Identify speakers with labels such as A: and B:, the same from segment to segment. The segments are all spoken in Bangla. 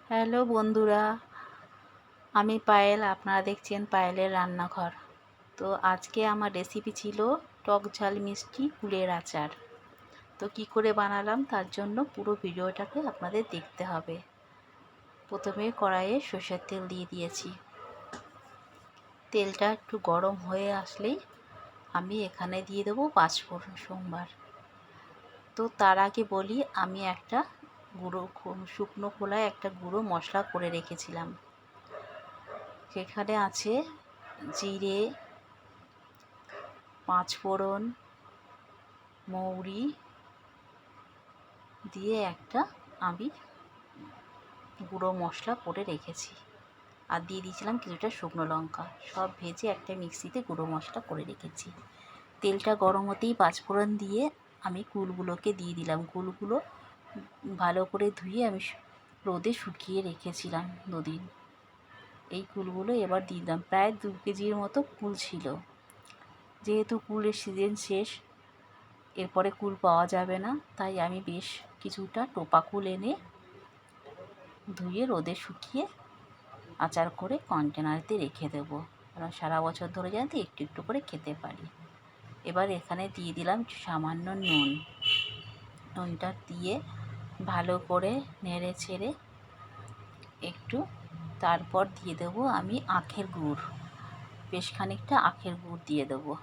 A: হ্যালো বন্ধুরা, আমি পায়েল। আপনারা দেখছেন পায়েলের রান্নাঘর। তো আজকে আমার রেসিপি ছিল টক ঝাল মিষ্টি কুলের আচার। তো কি করে বানালাম তার জন্য পুরো ভিডিওটাকে আপনাদের দেখতে হবে। প্রথমে কড়াইয়ে সরষের তেল দিয়ে দিয়েছি। তেলটা একটু গরম হয়ে আসলেই আমি এখানে দিয়ে দেবো পাঁচফোড়ন সোমবার। তো তার আগে বলি, আমি একটা শুকনো খোলায় একটা গুঁড়ো মশলা করে রেখেছিলাম। সেখানে আছে জিরে, পাঁচফোড়ন, মৌরি দিয়ে একটা আমি গুঁড়ো মশলা করে রেখেছি। আর দিয়ে দিয়েছিলাম কিছুটা শুকনো লঙ্কা। সব ভেজে একটা মিক্সিতে গুঁড়ো মশলা করে রেখেছি। তেলটা গরম হতেই পাঁচফোড়ন দিয়ে আমি কুলগুলোকে দিয়ে দিলাম। কুলগুলো ভালো করে ধুয়ে আমি রোদে শুকিয়ে রেখেছিলাম দুদিন। এই কুলগুলো এবার দিয়ে দিলাম। প্রায় 2 কেজির মতো কুল ছিল। যেহেতু কুলের সিজন শেষ, এরপরে কুল পাওয়া যাবে না, তাই আমি বেশ কিছুটা টোপা কুল এনে ধুয়ে রোদে শুকিয়ে আচার করে কন্টেনারেতে রেখে দেবো, কারণ সারা বছর ধরে যাতে একটু একটু করে খেতে পারি। এবার এখানে দিয়ে দিলাম সামান্য নুন। নুনটা দিয়ে ভালো করে নেড়ে ছেড়ে একটু তারপর দিয়ে দেবো আমি আখের গুড়। বেশ খানিকটা আখের গুড় দিয়ে দেবো।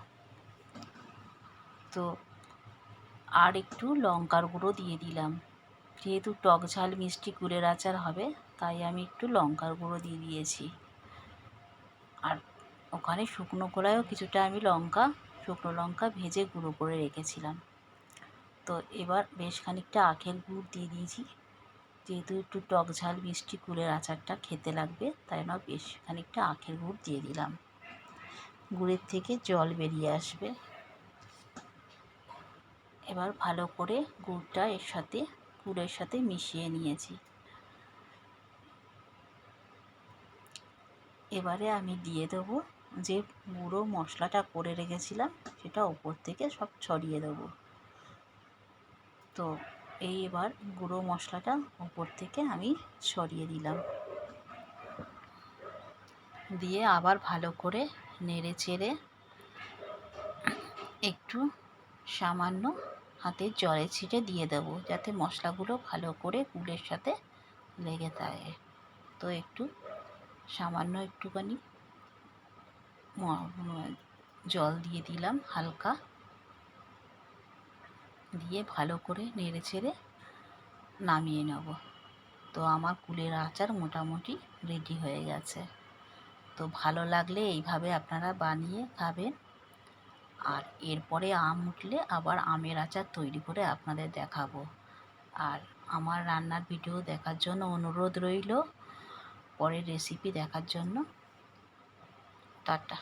A: তো আর একটু লঙ্কার গুঁড়ো দিয়ে দিলাম। যেহেতু টক ঝাল মিষ্টি কুলের আচার হবে, তাই আমি একটু লঙ্কার গুঁড়ো দিয়ে দিয়েছি। আর ওখানে শুকনো কড়াইও কিছুটা আমি শুকনো লঙ্কা ভেজে গুঁড়ো করে রেখেছিলাম। তো এবার বেশ খানিকটা আখের গুড় দিয়ে দিয়েছি। যেহেতু একটু টক ঝাল মিষ্টি কুলের আচারটা খেতে লাগবে, তাই না বেশ খানিকটা আখের গুড় দিয়ে দিলাম। গুড়ের থেকে জল বেরিয়ে আসবে। এবার ভালো করে গুড়টা গুড়ের সাথে মিশিয়ে নিয়েছি। এবারে আমি দিয়ে দেবো যে গুঁড়ো মশলাটা করে রেখেছিলাম, সেটা ওপর থেকে সব ছড়িয়ে দেবো। তো এবার গুঁড়ো মশলাটা ওপর থেকে আমি ছড়িয়ে দিলাম। দিয়ে আবার ভালো করে নেড়ে চেড়ে একটু সামান্য হাতের জলের ছিটে দিয়ে দেবো, যাতে মশলাগুলো ভালো করে গুড়ের সাথে লেগে থাকে। তো সামান্য একটুখানি জল দিয়ে দিলাম হালকা, দিয়ে ভালো করে নেড়ে ছেড়ে নামিয়ে নেব। তো আমার কুলের আচার মোটামুটি রেডি হয়ে গেছে। তো ভালো লাগলে এইভাবে আপনারা বানিয়ে খাবেন। আর এরপরে আম উঠলে আবার আমের আচার তৈরি করে আপনাদের দেখাবো। আর আমার রান্নার ভিডিও দেখার জন্য অনুরোধ রইল। পরের রেসিপি দেখার জন্য। টাটা।